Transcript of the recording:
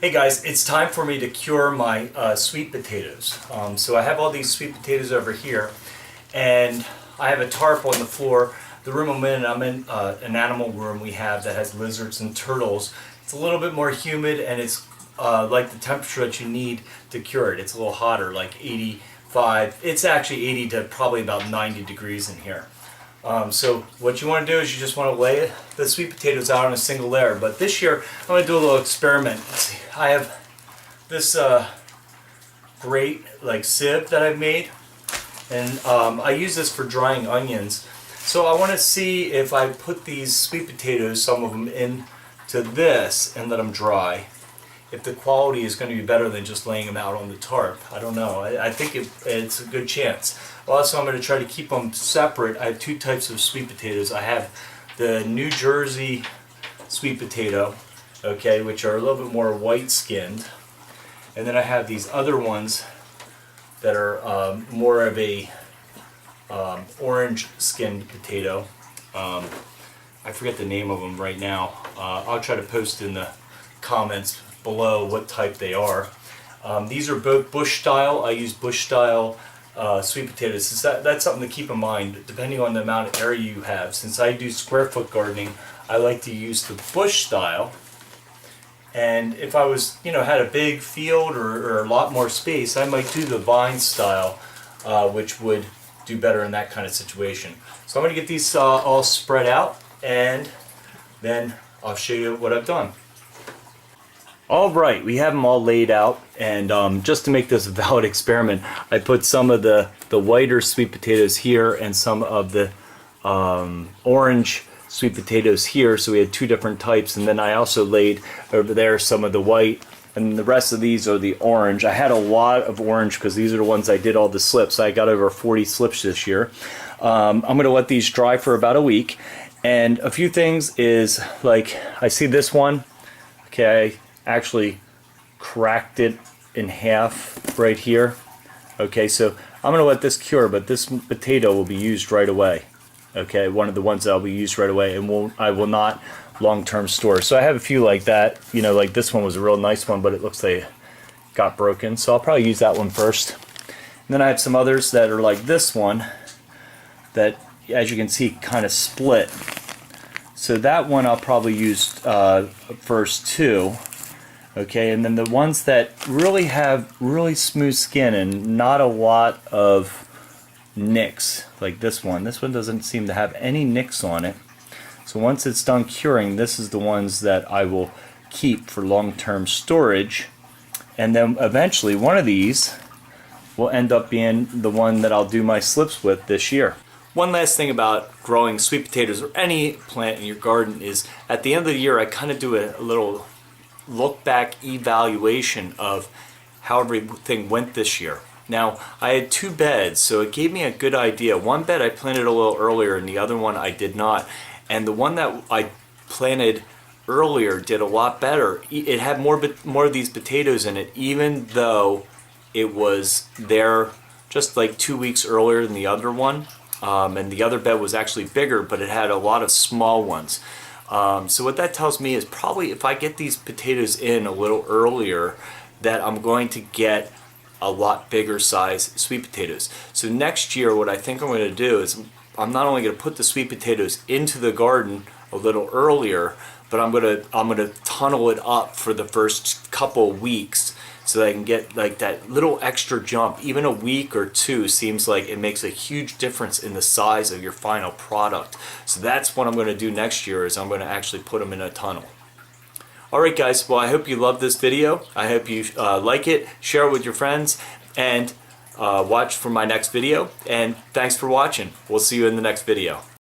Hey guys, it's time for me to cure my sweet potatoes. So I have all these sweet potatoes over here, and I have a tarp on the floor. The room I'm in an animal room we have that has lizards and turtles. It's a little bit more humid, and it's like the temperature that you need to cure it. It's a little hotter, like 85. It's actually 80 to probably about 90 degrees in here. So what you want to do is you just want to lay the sweet potatoes out on a single layer. But this year I'm going to do a little experiment. Let's see, I have this great sieve that I've made, and I use this for drying onions. So I want to see if I put these sweet potatoes, some of them, into this and let them dry, if the quality is going to be better than just laying them out on the tarp. I don't know. I think it's a good chance. Also, I'm going to try to keep them separate. I have two types of sweet potatoes. I have the New Jersey sweet potato, okay, which are a little bit more white skinned, and then I have these other ones that are more of a orange skinned potato. I forget the name of them right now. I'll try to post in the comments below what type they are. These are both bush style. I use bush style sweet potatoes. That's something to keep in mind depending on the amount of area you have. Since I do square foot gardening, I like to use the bush style. And if I was, had a big field or a lot more space, I might do the vine style, which would do better in that kind of situation. So I'm going to get these all spread out, and then I'll show you what I've done. Alright, we have them all laid out, and just to make this a valid experiment, I put some of the whiter sweet potatoes here and some of the orange sweet potatoes here, so we had two different types, and then I also laid over there some of the white, and the rest of these are the orange. I had a lot of orange because these are the ones I did all the slips. I got over 40 slips this year. I'm going to let these dry for about a week, and a few things is, like, I see this one, okay, I actually cracked it in half right here. Okay, so I'm going to let this cure, but this potato will be used right away. Okay, one of the ones that will be used right away, and I will not long-term store. So I have a few like that. Like this one was a real nice one, but it looks like it got broken. So I'll probably use that one first. And then I have some others that are like this one that, as you can see, kind of split. So that one I'll probably use first too. Okay, and then the ones that really have really smooth skin and not a lot of nicks, like this one doesn't seem to have any nicks on it. So once it's done curing, this is the ones that I will keep for long-term storage, and then eventually one of these will end up being the one that I'll do my slips with this year. One last thing about growing sweet potatoes or any plant in your garden is at the end of the year I kind of do a little look back evaluation of how everything went this year. Now, I had two beds, so it gave me a good idea. One bed I planted a little earlier, and the other one I did not. And the one that I planted earlier did a lot better. It had more of these potatoes in it, even though it was there just like 2 weeks earlier than the other one. And the other bed was actually bigger, but it had a lot of small ones. So what that tells me is probably if I get these potatoes in a little earlier, that I'm going to get a lot bigger size sweet potatoes. So next year what I think I'm going to do is I'm not only going to put the sweet potatoes into the garden a little earlier, but I'm going to tunnel it up for the first couple weeks so that I can get like that little extra jump. Even a week or two seems like it makes a huge difference in the size of your final product. So that's what I'm going to do next year, is I'm going to actually put them in a tunnel. Alright guys, well I hope you love this video. I hope you like it, share it with your friends, and watch for my next video. And thanks for watching. We'll see you in the next video.